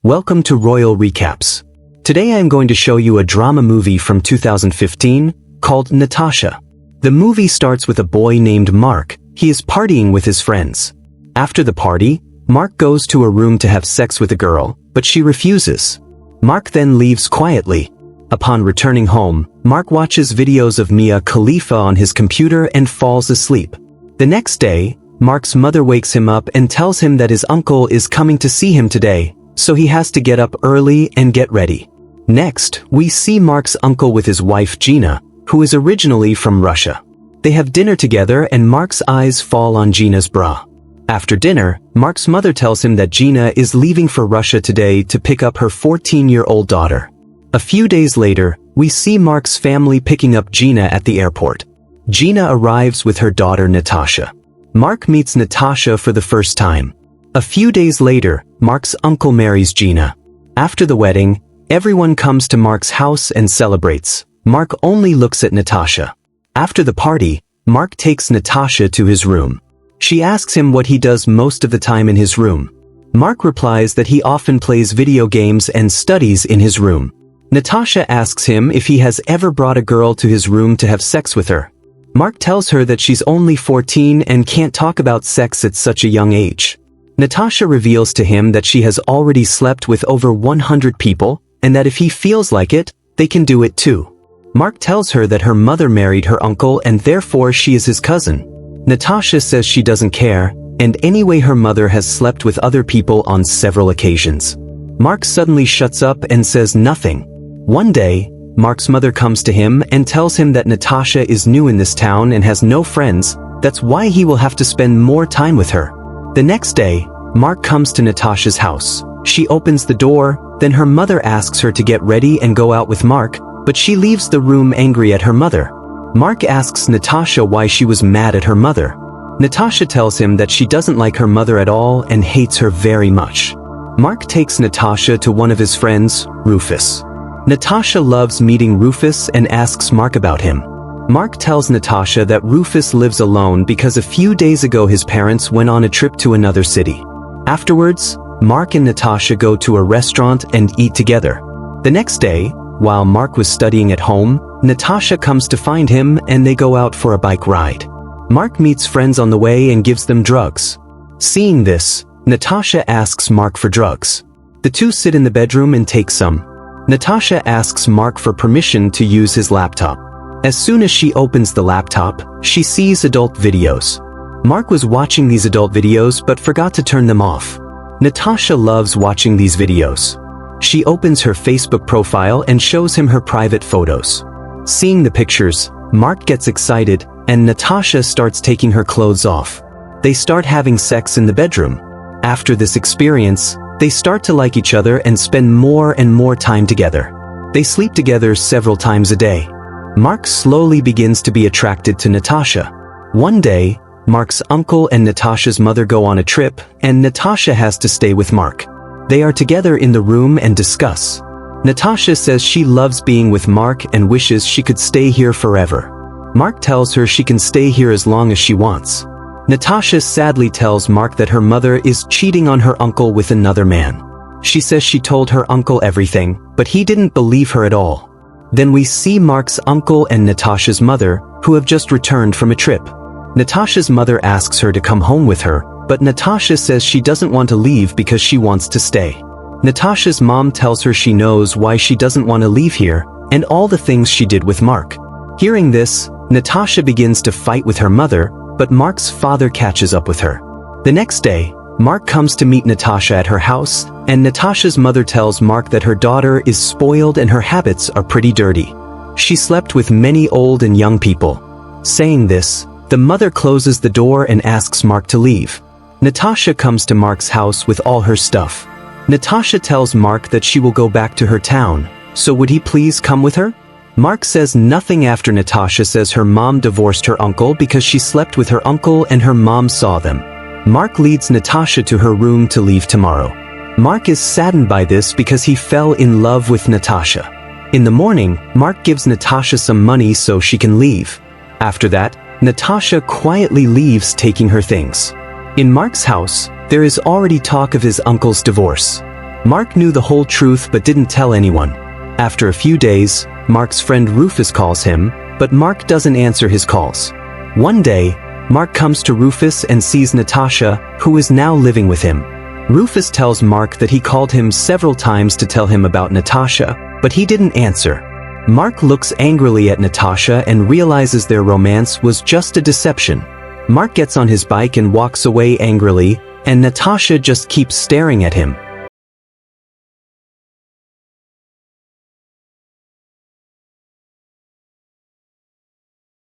Welcome to Royal Recaps. Today I am going to show you a drama movie from 2015 called Natasha. The movie starts with a boy named Mark. He is partying with his friends. After the party, Mark goes to a room to have sex with a girl, but she refuses. Mark then leaves quietly. Upon returning home, Mark watches videos of Mia Khalifa on his computer and falls asleep. The next day, Mark's mother wakes him up and tells him that his uncle is coming to see him today, so he has to get up early and get ready. Next, we see Mark's uncle with his wife Gina, who is originally from Russia. They have dinner together and Mark's eyes fall on Gina's bra. After dinner, Mark's mother tells him that Gina is leaving for Russia today to pick up her 14-year-old daughter. A few days later, we see Mark's family picking up Gina at the airport. Gina arrives with her daughter Natasha. Mark meets Natasha for the first time. A few days later, Mark's uncle marries Gina. After the wedding, everyone comes to Mark's house and celebrates. Mark only looks at Natasha. After the party, Mark takes Natasha to his room. She asks him what he does most of the time in his room. Mark replies that he often plays video games and studies in his room. Natasha asks him if he has ever brought a girl to his room to have sex with her. Mark tells her that she's only 14 and can't talk about sex at such a young age. Natasha reveals to him that she has already slept with over 100 people, and that if he feels like it, they can do it too. Mark tells her that her mother married her uncle and therefore she is his cousin. Natasha says she doesn't care, and anyway her mother has slept with other people on several occasions. Mark suddenly shuts up and says nothing. One day, Mark's mother comes to him and tells him that Natasha is new in this town and has no friends, that's why he will have to spend more time with her. The next day, Mark comes to Natasha's house. She opens the door, then her mother asks her to get ready and go out with Mark, but she leaves the room angry at her mother. Mark asks Natasha why she was mad at her mother. Natasha tells him that she doesn't like her mother at all and hates her very much. Mark takes Natasha to one of his friends, Rufus. Natasha loves meeting Rufus and asks Mark about him. Mark tells Natasha that Rufus lives alone because a few days ago his parents went on a trip to another city. Afterwards, Mark and Natasha go to a restaurant and eat together. The next day, while Mark was studying at home, Natasha comes to find him and they go out for a bike ride. Mark meets friends on the way and gives them drugs. Seeing this, Natasha asks Mark for drugs. The two sit in the bedroom and take some. Natasha asks Mark for permission to use his laptop. As soon as she opens the laptop, she sees adult videos. Mark was watching these adult videos but forgot to turn them off. Natasha loves watching these videos. She opens her Facebook profile and shows him her private photos. Seeing the pictures, Mark gets excited and Natasha starts taking her clothes off. They start having sex in the bedroom. After this experience, they start to like each other and spend more and more time together. They sleep together several times a day. Mark slowly begins to be attracted to Natasha. One day, Mark's uncle and Natasha's mother go on a trip, and Natasha has to stay with Mark. They are together in the room and discuss. Natasha says she loves being with Mark and wishes she could stay here forever. Mark tells her she can stay here as long as she wants. Natasha sadly tells Mark that her mother is cheating on her uncle with another man. She says she told her uncle everything, but he didn't believe her at all. Then we see Mark's uncle and Natasha's mother, who have just returned from a trip. Natasha's mother asks her to come home with her, but Natasha says she doesn't want to leave because she wants to stay. Natasha's mom tells her she knows why she doesn't want to leave here, and all the things she did with Mark. Hearing this, Natasha begins to fight with her mother, but Mark's father catches up with her. The next day, Mark comes to meet Natasha at her house, and Natasha's mother tells Mark that her daughter is spoiled and her habits are pretty dirty. She slept with many old and young people. Saying this, the mother closes the door and asks Mark to leave. Natasha comes to Mark's house with all her stuff. Natasha tells Mark that she will go back to her town, so would he please come with her? Mark says nothing after Natasha says her mom divorced her uncle because she slept with her uncle and her mom saw them. Mark leads Natasha to her room to leave tomorrow. Mark is saddened by this because he fell in love with Natasha. In the morning, Mark gives Natasha some money so she can leave. After that, Natasha quietly leaves taking her things. In Mark's house, there is already talk of his uncle's divorce. Mark knew the whole truth but didn't tell anyone. After a few days, Mark's friend Rufus calls him, but Mark doesn't answer his calls. One day, Mark comes to Rufus and sees Natasha, who is now living with him. Rufus tells Mark that he called him several times to tell him about Natasha, but he didn't answer. Mark looks angrily at Natasha and realizes their romance was just a deception. Mark gets on his bike and walks away angrily, and Natasha just keeps staring at him.